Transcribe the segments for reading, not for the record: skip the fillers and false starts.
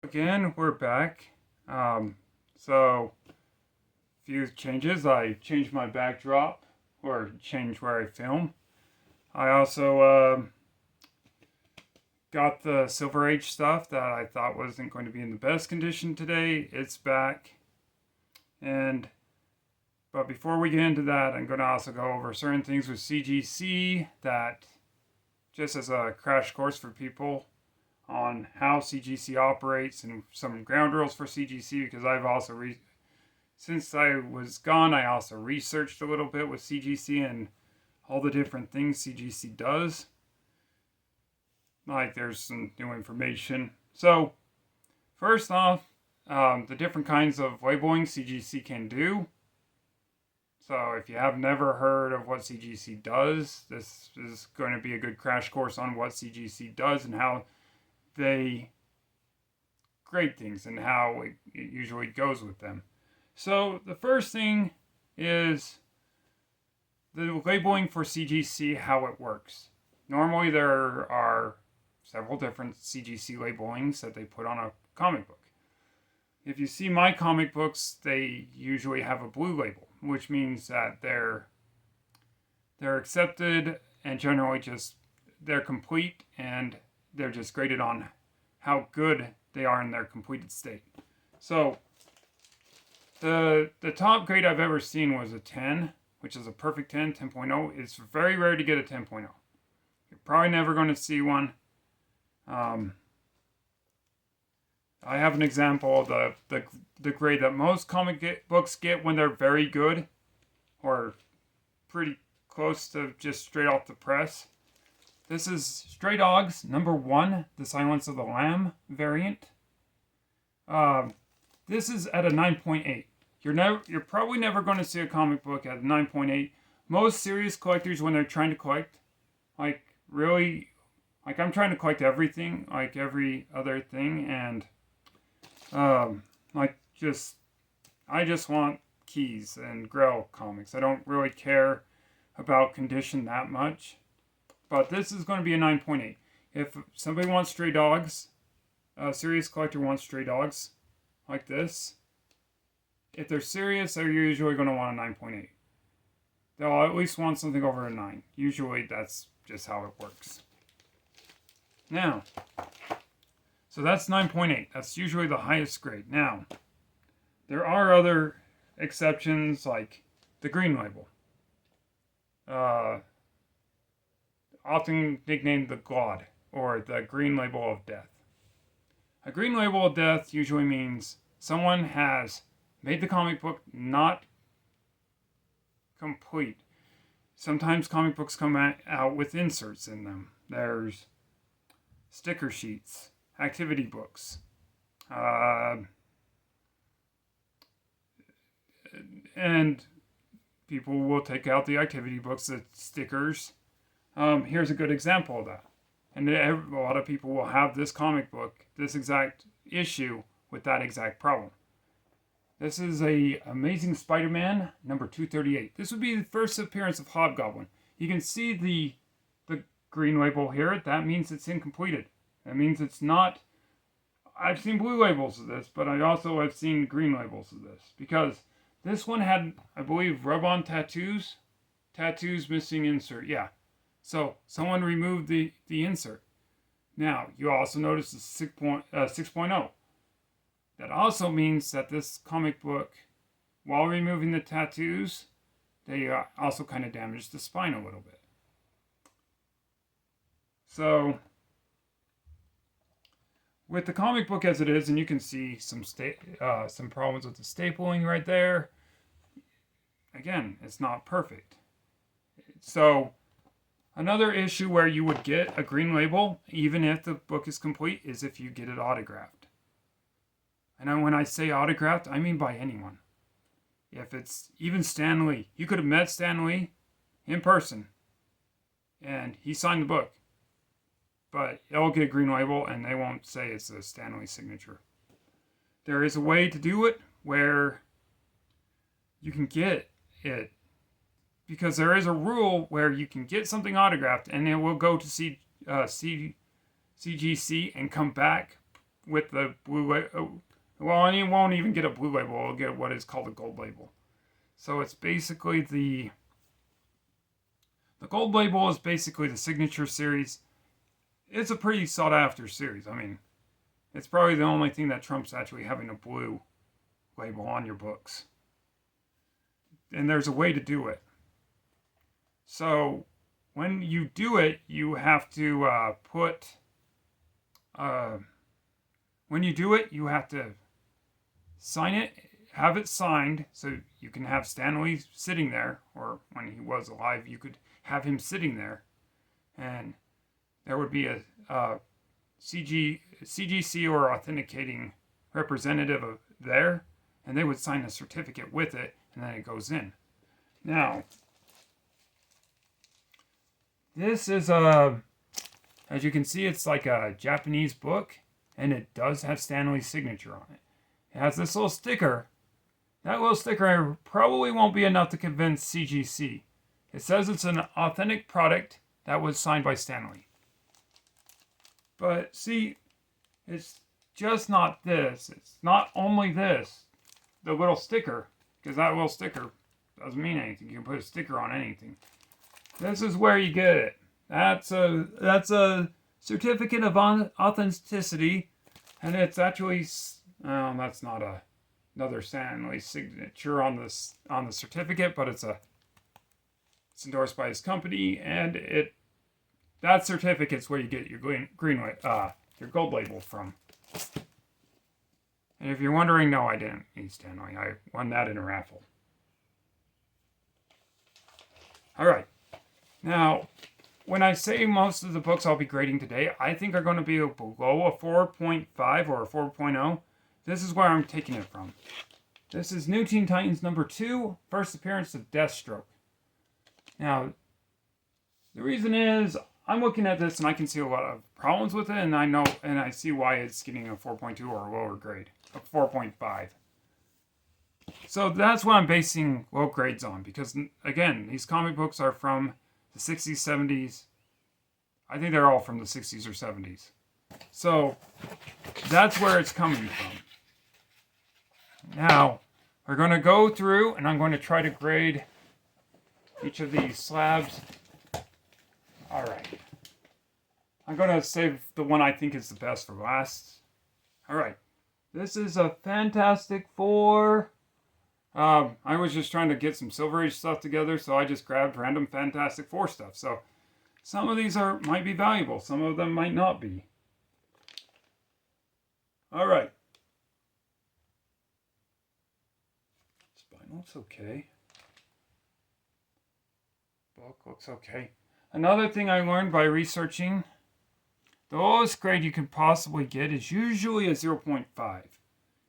Again, we're back. So, few changes. I changed my backdrop, or changed where I film. I also got the Silver Age stuff that I thought wasn't going to be in the best condition today. It's back. And but before we get into that, I'm going to also go over certain things with CGC that, just as a crash course for people on how CGC operates and some ground rules for CGC, because I've also since I was gone, I also researched a little bit with CGC and all the different things CGC does. Like there's some new information. So first off, the different kinds of labeling CGC can do. So if you have never heard of what CGC does, this is going to be a good crash course on what CGC does and how they grade things and how it usually goes with them. So the first thing is the labeling for CGC, how it works. Normally there are several different CGC labelings that they put on a comic book. If you see my comic books, they usually have a blue label, which means that they're accepted and generally just they're complete and they're just graded on how good they are in their completed state. So the top grade I've ever seen was a 10, which is a perfect 10, 10.0. It's very rare to get a 10.0. You're probably never going to see one. I have an example of the grade that most comic books get when they're very good, or pretty close to just straight off the press. This is Stray Dogs #1, The Silence of the Lamb variant. This is at a 9.8. You're probably never going to see a comic book at a 9.8. Most serious collectors, when they're trying to collect, like really, like I'm trying to collect everything, like every other thing, and I just want Keys and Grell comics. I don't really care about condition that much. But this is going to be a 9.8. If somebody wants Stray Dogs, a serious collector wants Stray Dogs, like this, if they're serious, they're usually going to want a 9.8. They'll at least want something over a 9. Usually that's just how it works. Now, so that's 9.8. That's usually the highest grade. Now, there are other exceptions like the green label. Often nicknamed the GLOD, or the green label of death. A green label of death usually means someone has made the comic book not complete. Sometimes comic books come out with inserts in them. There's sticker sheets, activity books, and people will take out the activity books, the stickers. Here's a good example of that. And a lot of people will have this comic book, this exact issue, with that exact problem. This is a Amazing Spider-Man number 238. This would be the first appearance of Hobgoblin. You can see the green label here. That means it's incompleted. That means it's not... I've seen blue labels of this, but I also have seen green labels of this. Because this one had, I believe, rub-on tattoos. Tattoos missing insert, yeah. So someone removed the insert. Now, you also notice the 6.0. That also means that this comic book, while removing the tattoos, they also kind of damaged the spine a little bit. So, with the comic book as it is, and you can see some problems with the stapling right there. Again, it's not perfect. So, another issue where you would get a green label, even if the book is complete, is if you get it autographed. And when I say autographed, I mean by anyone. If it's even Stan Lee, you could have met Stan Lee in person, and he signed the book. But it'll get a green label, and they won't say it's a Stan Lee signature. There is a way to do it where you can get it, because there is a rule where you can get something autographed, and it will go to CGC and come back with the blue label. Well, and you won't even get a blue label. You'll get what is called a gold label. So it's basically the gold label is basically the signature series. It's a pretty sought after series. I mean, it's probably the only thing that trumps actually having a blue label on your books. And there's a way to do it. So when you do it, you have to when you do it, you have to sign it, have it signed, so you can have Stan Lee sitting there, or when he was alive, you could have him sitting there, and there would be a CGC or authenticating representative of there, and they would sign a certificate with it, and then it goes in. Now, this is as you can see, it's like a Japanese book, and it does have Stan Lee's signature on it. It has this little sticker. That little sticker probably won't be enough to convince CGC. It says it's an authentic product that was signed by Stan Lee. But see, it's just not this. It's not only this, the little sticker, because that little sticker doesn't mean anything. You can put a sticker on anything. This is where you get it. That's a certificate of authenticity, and it's actually that's not another Stan Lee signature on the certificate, but it's endorsed by his company, and that certificate's where you get your your gold label from. And if you're wondering, no, I didn't need Stan Lee. I won that in a raffle. All right. Now, when I say most of the books I'll be grading today, I think are going to be below a 4.5 or a 4.0. This is where I'm taking it from. This is New Teen Titans number 2, first appearance of Deathstroke. Now, the reason is I'm looking at this and I can see a lot of problems with it, and I see why it's getting a 4.2 or a lower grade, a 4.5. So that's what I'm basing low grades on, because again, these comic books are from the 60s, 70s. I think they're all from the 60s or 70s. So that's where it's coming from. Now, we're going to go through and I'm going to try to grade each of these slabs. All right. I'm going to save the one I think is the best for last. All right. This is a Fantastic Four. I was just trying to get some Silver Age stuff together, so I just grabbed random Fantastic Four stuff. So some of these might be valuable. Some of them might not be. All right. Spine looks okay. Book looks okay. Another thing I learned by researching, the lowest grade you can possibly get is usually a 0.5.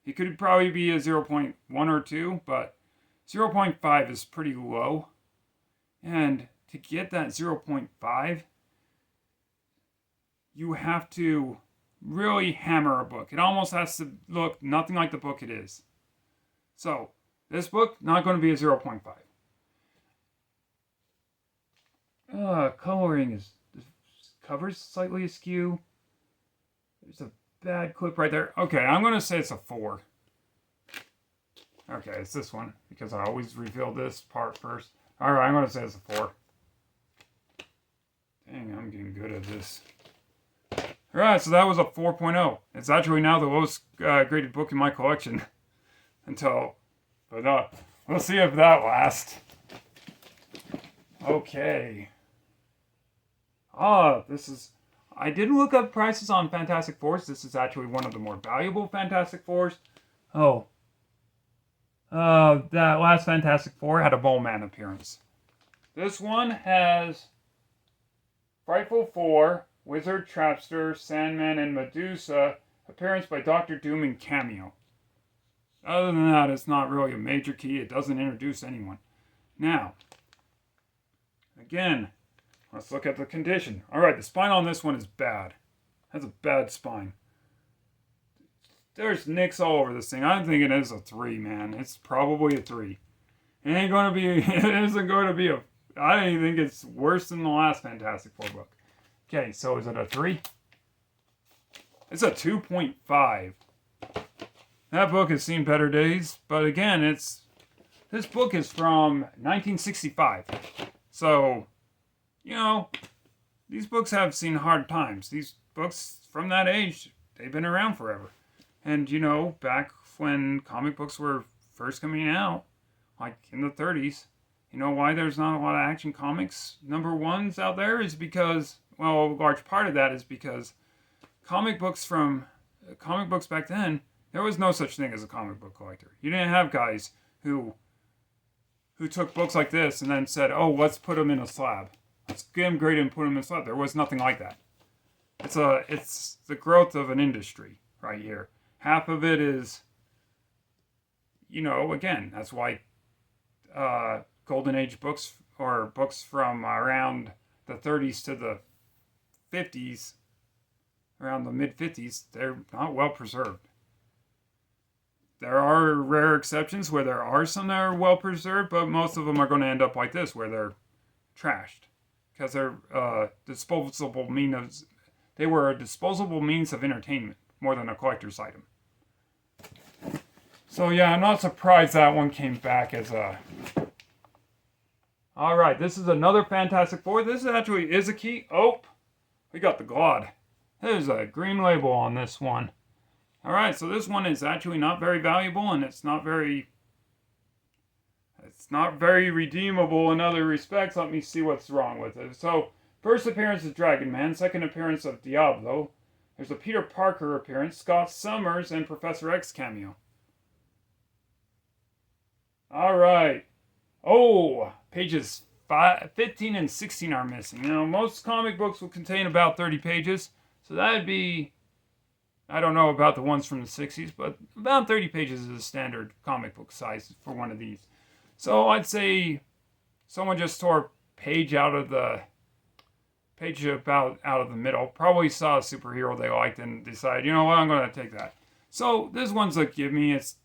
It could probably be a 0.1 or 2, but 0.5 is pretty low. And to get that 0.5, you have to really hammer a book. It almost has to look nothing like the book it is. So, this book, not going to be a 0.5. Coloring is, the cover's slightly askew. There's a bad clip right there. Okay, I'm going to say it's a 4. Okay, it's this one, because I always reveal this part first. Alright, I'm going to say it's a 4. Dang, I'm getting good at this. Alright, so that was a 4.0. It's actually now the lowest graded book in my collection. But we'll see if that lasts. Okay. I did look up prices on Fantastic Fours. This is actually one of the more valuable Fantastic Fours. That last Fantastic Four had a Mole Man appearance. This one has Frightful Four, Wizard, Trapster, Sandman, and Medusa, appearance by Doctor Doom and Cameo. Other than that, it's not really a major key. It doesn't introduce anyone. Now, again, let's look at the condition. Alright, the spine on this one is bad. It has a bad spine. There's nicks all over this thing. I'm thinking it is a 3, man. It's probably a 3. It isn't going to be I don't even think it's worse than the last Fantastic Four book. Okay, so is it a 3? It's a 2.5. That book has seen better days, but again, this book is from 1965. So, you know, these books have seen hard times. These books from that age, they've been around forever. And, you know, back when comic books were first coming out, like in the 30s, you know why there's not a lot of Action Comics number ones out there is because, well, a large part of that is because comic books back then, there was no such thing as a comic book collector. You didn't have guys who took books like this and then said, oh, let's put them in a slab. Let's get them graded and put them in a slab. There was nothing like that. It's the growth of an industry right here. Half of it is, you know, again, that's why Golden Age books or books from around the 30s to the 50s, around the mid 50s, they're not well preserved. There are rare exceptions where there are some that are well preserved, but most of them are going to end up like this, where they're trashed because they're disposable means. They were a disposable means of entertainment more than a collector's item. So yeah, I'm not surprised that one came back as a. All right, this is another Fantastic Four. This actually is a key. Oh, we got the God. There's a green label on this one. All right, so this one is actually not very valuable, and it's not very redeemable in other respects. Let me see what's wrong with it. So, first appearance of Dragon Man, second appearance of Diablo. There's a Peter Parker appearance, Scott Summers, and Professor X cameo. All right. Oh, pages 15 and 16 are missing. Now, most comic books will contain about 30 pages, so that'd be, I don't know about the ones from the 60s, but about 30 pages is a standard comic book size for one of these. So I'd say someone just tore a page out of the middle, probably saw a superhero they liked and decided, you know what, I'm going to take that. So this one's a give me. It's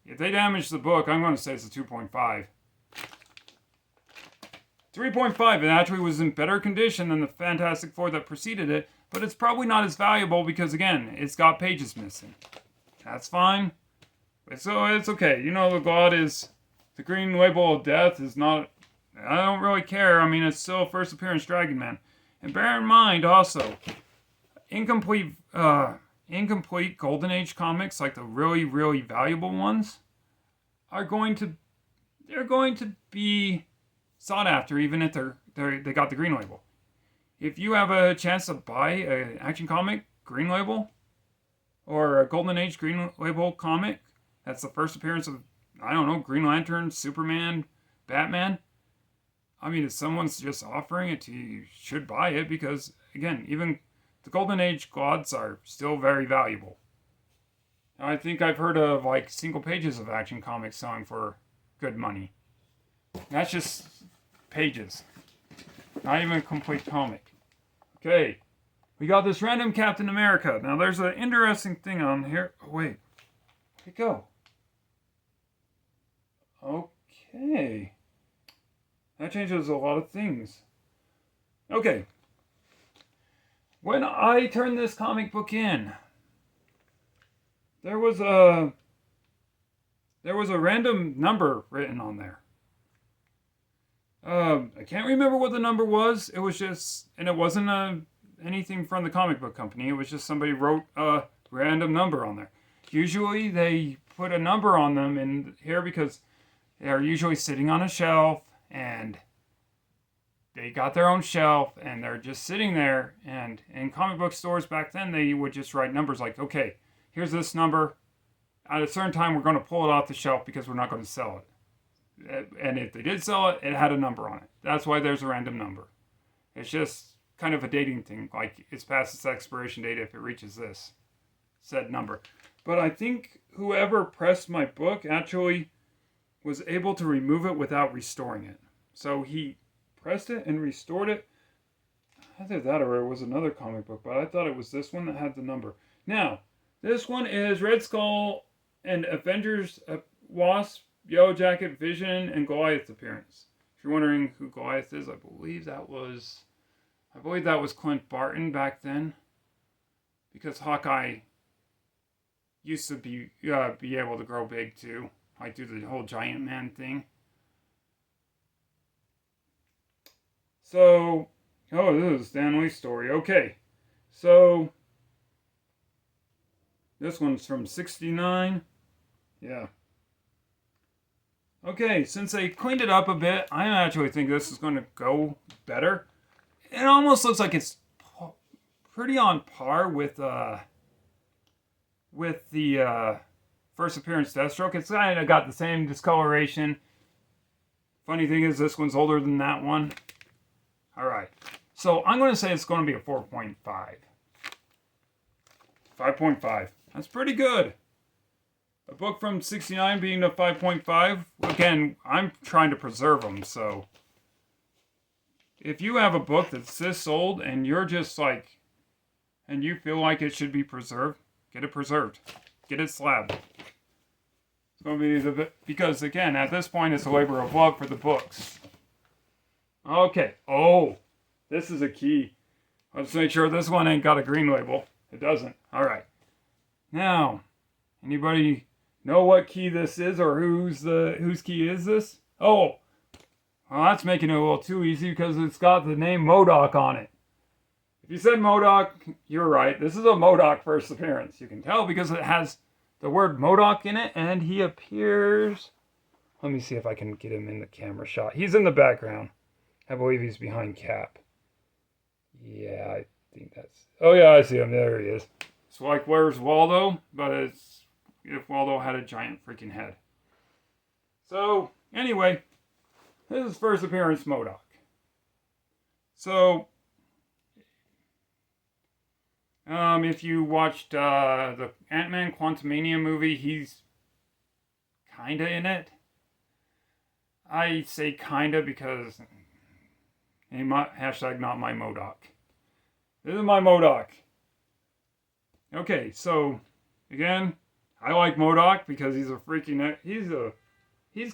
if they damage the book, I'm going to say it's a 2.5. 3.5, it actually was in better condition than the Fantastic Four that preceded it, but it's probably not as valuable because, again, it's got pages missing. That's fine. So it's okay. You know, the green label of death is not, I don't really care. I mean, it's still first appearance Dragon Man. And bear in mind, also, incomplete Golden Age comics, like the really, really valuable ones, they're going to be sought after, even if they got the green label. If you have a chance to buy an Action Comic green label or a Golden Age green label comic, that's the first appearance of, I don't know, Green Lantern, Superman, Batman. I mean, if someone's just offering it to you, you should buy it because, again, even the Golden Age gods are still very valuable. I think I've heard of like single pages of Action Comics selling for good money. That's just pages, not even a complete comic. Okay, we got this random Captain America. Now there's an interesting thing on here. Oh, wait, where'd it go? Okay, that changes a lot of things. Okay, when I turned this comic book in, there was a random number written on there. I can't remember what the number was. It was just, and it wasn't anything from the comic book company. It was just somebody wrote a random number on there. Usually they put a number on them in here because they're usually sitting on a shelf and they got their own shelf and they're just sitting there. And in comic book stores back then, they would just write numbers like, okay, here's this number. At a certain time, we're going to pull it off the shelf because we're not going to sell it. And if they did sell it, it had a number on it. That's why there's a random number. It's just kind of a dating thing. Like, it's past its expiration date if it reaches this said number. But I think whoever pressed my book actually was able to remove it without restoring it. So he pressed it and restored it. Either that or it was another comic book, but I thought it was this one that had the number. Now, this one is Red Skull and Avengers Wasp, Yellow Jacket, Vision, and Goliath appearance. If you're wondering who Goliath is, I believe that was Clint Barton back then. because Hawkeye used to be able to grow big too, like do the whole giant man thing. So, oh, this is Stan Lee's story. Okay, so this one's from '69. Yeah. Okay, since they cleaned it up a bit, I actually think this is going to go better. It almost looks like it's pretty on par with the first appearance Deathstroke. It's kind of got the same discoloration. Funny thing is, this one's older than that one. All right, so I'm going to say it's going to be a 4.5. 5.5. That's pretty good. A book from '69 being a 5.5. Again, I'm trying to preserve them, so if you have a book that's this old and you're just like, and you feel like it should be preserved, get it preserved. Get it slabbed. It's going to be because again, at this point, it's a labor of love for the books. Okay. Oh, this is a key. Let's make sure this one ain't got a green label. It doesn't. All right. Now, anybody know what key this is or whose key is this? Oh, well, that's making it a little too easy because it's got the name MODOK on it. If you said MODOK, you're right. This is a MODOK first appearance. You can tell because it has the word MODOK in it, and he appears. Let me see if I can get him in the camera shot. He's in the background. I believe he's behind Cap. Yeah, I think that's... Oh, yeah, I see him. There he is. It's like Where's Waldo, but it's if Waldo had a giant freaking head. So, anyway, this is first appearance MODOK. So, if you watched the Ant-Man Quantumania movie, he's kinda in it. I say kinda because hashtag not my MODOK. This is my MODOK. Okay, so again, I like MODOK because he's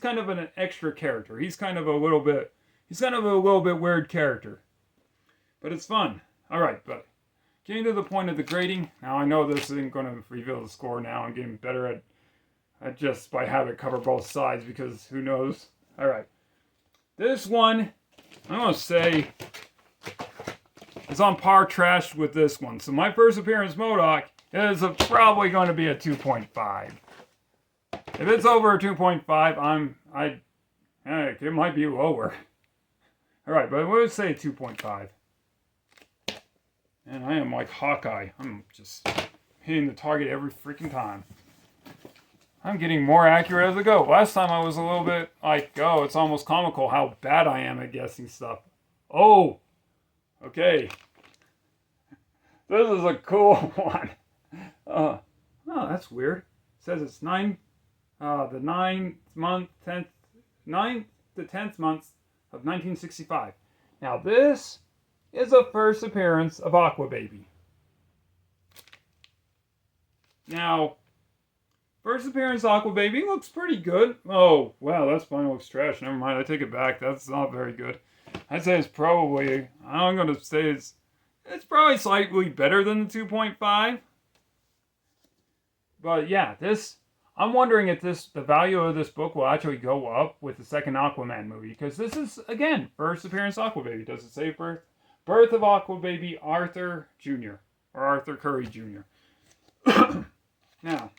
kind of an extra character. He's kind of a little bit weird character. But it's fun. Alright, but getting to the point of the grading. Now I know this isn't going to reveal the score now. I'm getting better at just by habit cover both sides because who knows. Alright. This one, I'm going to say, is on par trash with this one. So my first appearance MODOK is probably going to be a 2.5. If it's over a 2.5, it might be lower. Alright, but we'll say a 2.5. And I am like Hawkeye. I'm just hitting the target every freaking time. I'm getting more accurate as I go. Last time I was a little bit like, oh, it's almost comical how bad I am at guessing stuff. Oh, okay. This is a cool one. Oh, that's weird. It says it's the 9th to 10th month of 1965. Now this is a first appearance of Aqua Baby. Now, first appearance of Aqua Baby looks pretty good. Oh, wow, that's fine. Looks trash. Never mind. I take it back. That's not very good. I'd say it's probably, I'm going to say it's probably slightly better than the 2.5. But yeah, I'm wondering if the value of this book will actually go up with the second Aquaman movie. Because this is, again, first appearance Aqua Baby. Does it say birth of Aqua Baby Arthur Jr. or Arthur Curry Jr.? Now,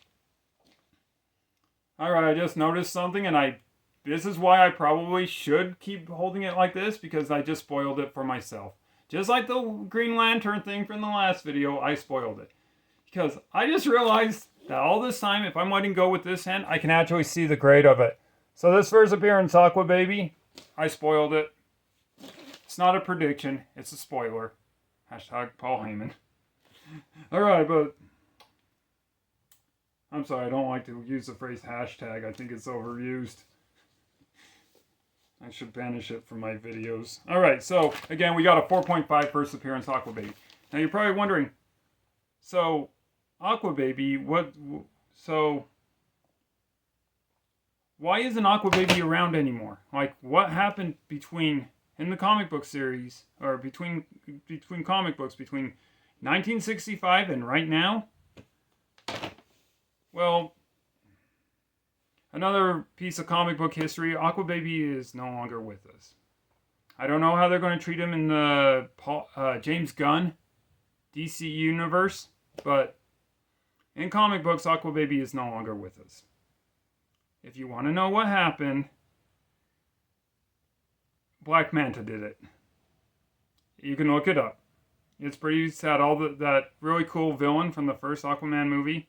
alright, I just noticed something, and this is why I probably should keep holding it like this, because I just spoiled it for myself. Just like the Green Lantern thing from the last video, I spoiled it. Because I just realized that all this time, if I'm letting go with this hand, I can actually see the grade of it. So this first appearance, Aqua Baby, I spoiled it. It's not a prediction, it's a spoiler. Hashtag Paul Heyman. Alright, but I'm sorry, I don't like to use the phrase hashtag. I think it's overused. I should banish it from my videos. Alright, so again, we got a 4.5 first appearance Aqua Baby. Now you're probably wondering, so Aqua Baby, why isn't Aqua Baby around anymore? Like, what happened in the comic book series, or between comic books, between 1965 and right now, well, another piece of comic book history, Aquababy is no longer with us. I don't know how they're going to treat him in the James Gunn DC universe, but in comic books, Aquababy is no longer with us. If you want to know what happened, Black Manta did it. You can look it up. It's pretty sad. That really cool villain from the first Aquaman movie.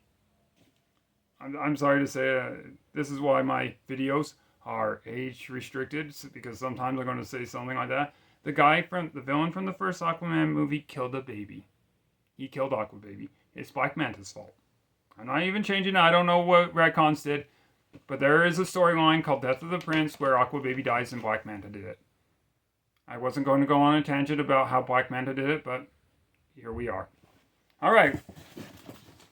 I'm sorry to say, this is why my videos are age restricted, because sometimes I'm going to say something like that. The villain from the first Aquaman movie killed a baby. He killed Aquababy. It's Black Manta's fault. I'm not even changing it. I don't know what retcons did, but there is a storyline called Death of the Prince where Aquababy dies and Black Manta did it. I wasn't going to go on a tangent about how Black Manta did it, but here we are. All right.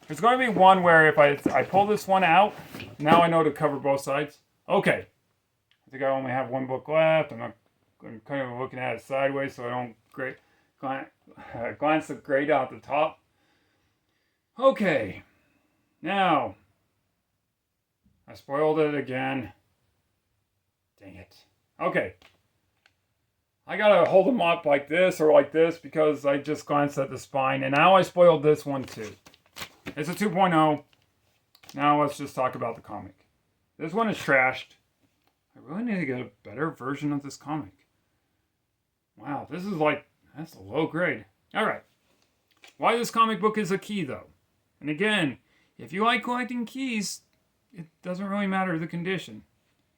There's going to be one where if I pull this one out, now I know to cover both sides. Okay. I think I only have one book left. I'm kind of looking at it sideways so I don't glance the grade out the top. Okay. Now, I spoiled it again. Dang it. Okay. I gotta hold them up like this or like this because I just glanced at the spine, and now I spoiled this one too. It's a 2.0. Now let's just talk about the comic. This one is trashed. I really need to get a better version of this comic. Wow, this is that's a low grade. Alright. Why this comic book is a key though. And again, if you like collecting keys, it doesn't really matter the condition.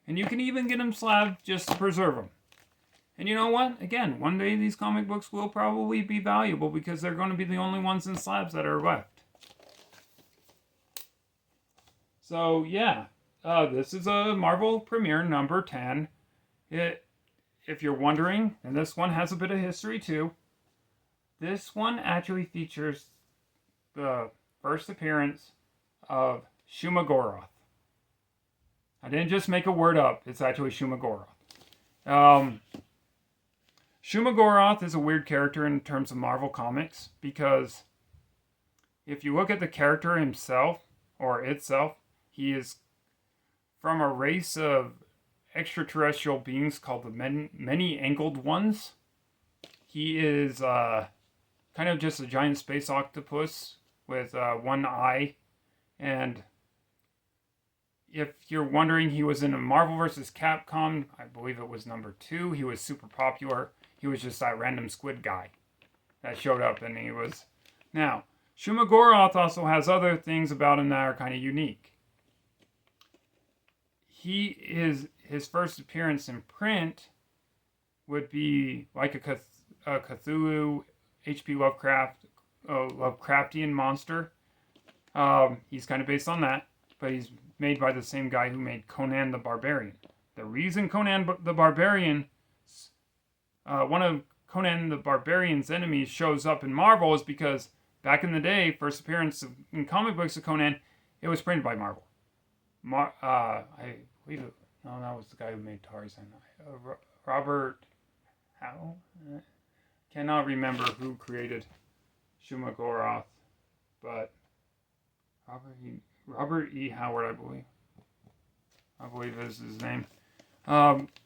And you can even get them slabbed just to preserve them. And you know what? Again, one day these comic books will probably be valuable because they're going to be the only ones in slabs that are left. So, yeah. This is a Marvel Premiere number 10. If you're wondering, and this one has a bit of history too, this one actually features the first appearance of Shuma-Gorath. I didn't just make a word up. It's actually Shuma-Gorath. Shuma-Gorath is a weird character in terms of Marvel Comics because if you look at the character himself, or itself, he is from a race of extraterrestrial beings called the Many-Angled Ones. He is kind of just a giant space octopus with one eye. And if you're wondering, he was in a Marvel vs. Capcom, I believe it was number 2. He was super popular. He was just that random squid guy that showed up, and he was... Now, Shuma-Gorath also has other things about him that are kind of unique. His first appearance in print would be like a Cthulhu, H.P. Lovecraftian monster. He's kind of based on that, but he's made by the same guy who made Conan the Barbarian. The reason Conan the Barbarian, one of Conan the Barbarian's enemies, shows up in Marvel is because back in the day, first appearance in comic books of Conan, it was printed by Marvel. I believe it. No, that was the guy who made Tarzan. Robert Howe? Cannot remember who created Shuma-Gorath, but Robert E. Howard, I believe is his name.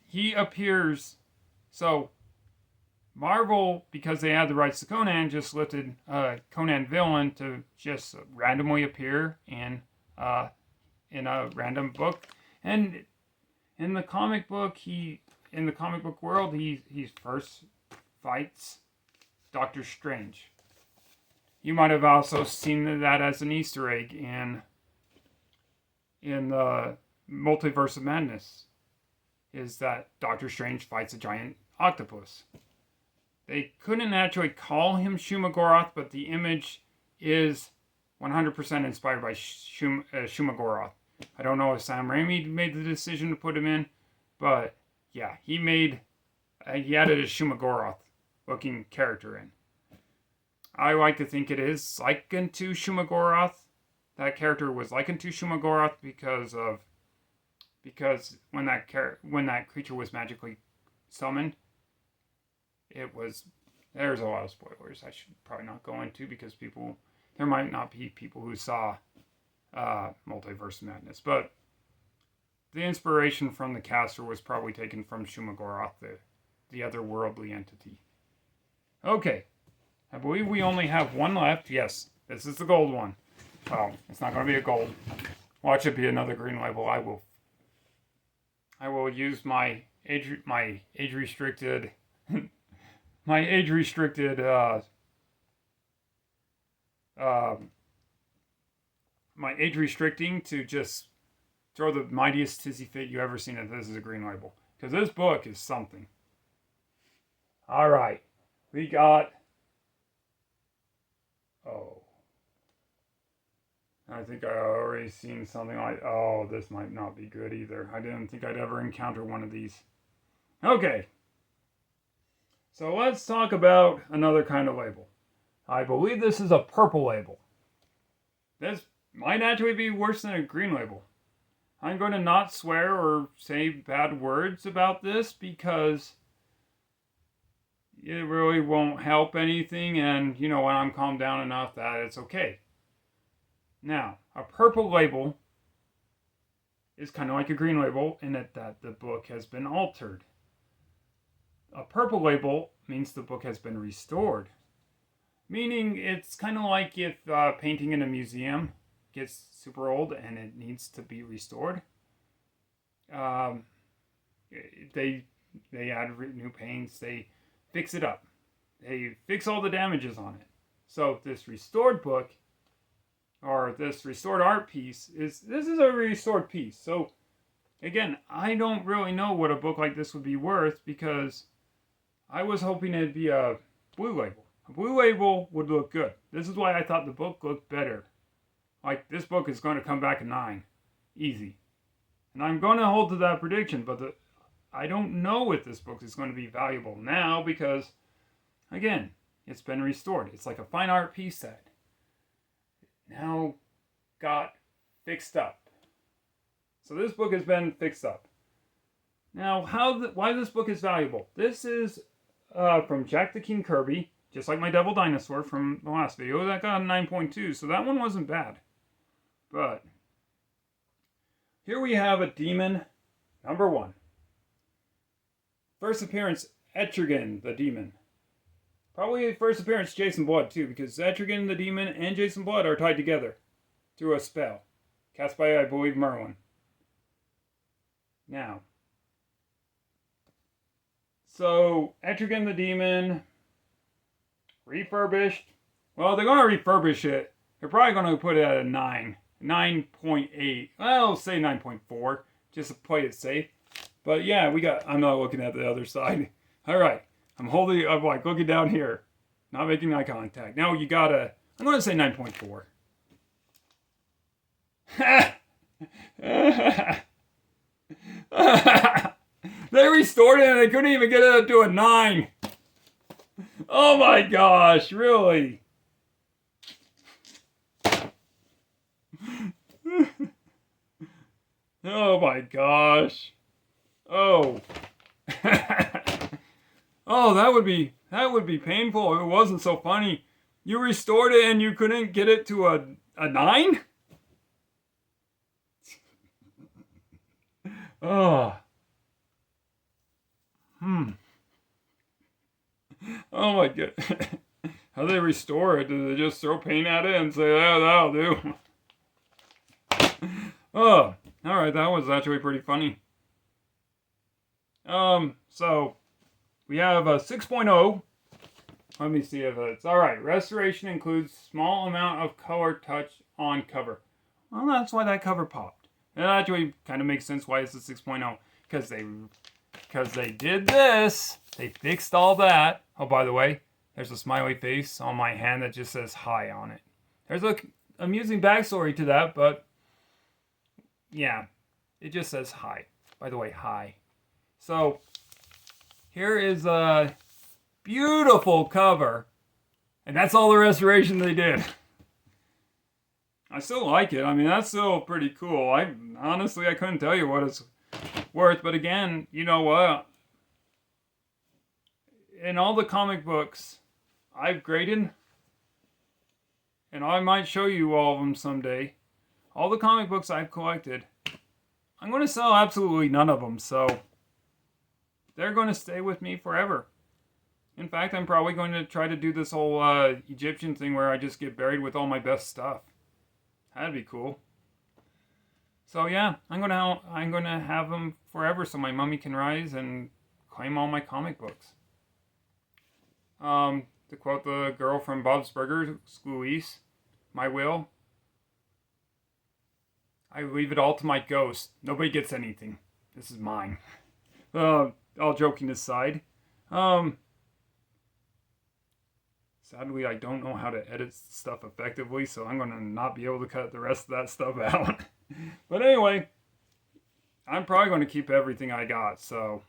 He appears. So Marvel, because they had the rights to Conan, just lifted Conan villain to just randomly appear in a random book. And in the comic book, in the comic book world, he first fights Doctor Strange. You might have also seen that as an Easter egg in the Multiverse of Madness, is that Doctor Strange fights a giant octopus. They couldn't actually call him Shuma-Gorath, but the image is 100% inspired by Shuma-Gorath. I don't know if Sam Raimi made the decision to put him in, but yeah, he added a Shuma-Gorath looking character in. I like to think it is likened to Shuma-Gorath. That character was likened to Shuma-Gorath because when that creature was magically summoned, it was there's a lot of spoilers I should probably not go into because there might not be people who saw Multiverse of Madness, but the inspiration from the caster was probably taken from Shumagoroth, the otherworldly entity. Okay, I believe we only have one left. Yes, this is the gold one. Oh, it's not going to be a gold. Watch it be another green label. I will use my age restricted my age restricted my age restricting to just throw the mightiest tizzy fit you ever seen if this is a green label. Because this book is something. Alright. We got... Oh. I think I already seen something like... Oh, this might not be good either. I didn't think I'd ever encounter one of these. Okay. So let's talk about another kind of label. I believe this is a purple label. This might actually be worse than a green label. I'm going to not swear or say bad words about this because it really won't help anything, and when I'm calmed down enough that it's okay. Now, a purple label is kind of like a green label in that the book has been altered. A purple label means the book has been restored. Meaning it's kind of like if painting in a museum gets super old and it needs to be restored. They add new paints, they fix it up. They fix all the damages on it. So this restored book, or this restored art piece, this is a restored piece. So again, I don't really know what a book like this would be worth because I was hoping it'd be a blue label. A blue label would look good. This is why I thought the book looked better. Like, this book is going to come back a 9. Easy. And I'm going to hold to that prediction, but I don't know if this book is going to be valuable now because, again, it's been restored. It's like a fine art piece that now got fixed up. So this book has been fixed up. Now, why this book is valuable? This is from Jack the King Kirby, just like my Devil Dinosaur from the last video. That got a 9.2, so that one wasn't bad. But here we have a demon, number 1. First appearance, Etrigan the Demon. Probably first appearance, Jason Blood too, because Etrigan the Demon and Jason Blood are tied together through a spell cast by, I believe, Merlin. Now, so Etrigan the Demon, refurbished. Well, they're going to refurbish it. They're probably going to put it at a 9. 9.8. I'll say 9.4, just to play it safe. But yeah, I'm not looking at the other side. Alright, I'm like looking down here. Not making eye contact. Now I'm going to say 9.4. They restored it and they couldn't even get it to a 9. Oh my gosh, really? Oh my gosh. Oh. Oh, that would be painful if it wasn't so funny. You restored it and you couldn't get it to a 9? Oh. Oh my god. How do they restore it? Do they just throw paint at it and say, oh, that'll do? Oh, alright, that was actually pretty funny. So, we have a 6.0. Let me see if it's... Alright, restoration includes small amount of color touch on cover. Well, that's why that cover popped. It actually kind of makes sense why it's a 6.0. Because they did this. They fixed all that. Oh, by the way, there's a smiley face on my hand that just says hi on it. There's a amusing backstory to that, but yeah, it just says hi. By the way, hi. So, here is a beautiful cover. And that's all the restoration they did. I still like it. I mean, that's still pretty cool. Honestly, I couldn't tell you what it's worth. But again, you know what? In all the comic books I've graded, and I might show you all of them someday. All the comic books I've collected. I'm going to sell absolutely none of them, so they're going to stay with me forever. In fact, I'm probably going to try to do this whole Egyptian thing where I just get buried with all my best stuff. That'd be cool. So yeah, I'm gonna have them forever, so my mummy can rise and claim all my comic books. To quote the girl from Bob's Burgers, Louise, my will, I leave it all to my ghost. Nobody gets anything. This is mine. All joking aside, sadly I don't know how to edit stuff effectively, so I'm gonna not be able to cut the rest of that stuff out. But anyway, I'm probably going to keep everything I got, so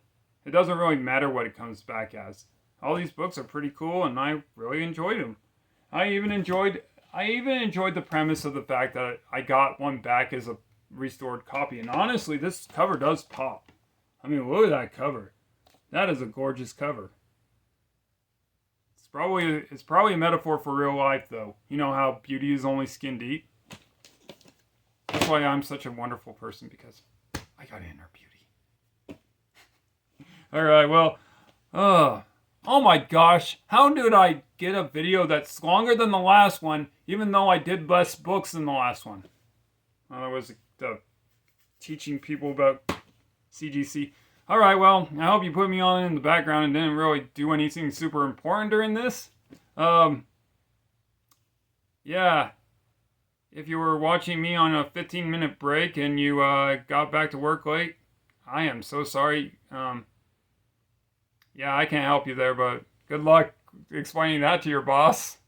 it doesn't really matter what it comes back as. All these books are pretty cool, and I really enjoyed them. I even enjoyed the premise of the fact that I got one back as a restored copy. And honestly, this cover does pop. I mean, look at that cover. That is a gorgeous cover. It's probably a metaphor for real life, though. You know how beauty is only skin deep? That's why I'm such a wonderful person, because I got inner beauty. Alright, well, oh my gosh, how did I get a video that's longer than the last one, even though I did less books than the last one? Well, it was teaching people about CGC. Alright, well, I hope you put me on in the background and didn't really do anything super important during this. Yeah. If you were watching me on a 15-minute break and you got back to work late, I am so sorry. Yeah, I can't help you there, but good luck explaining that to your boss.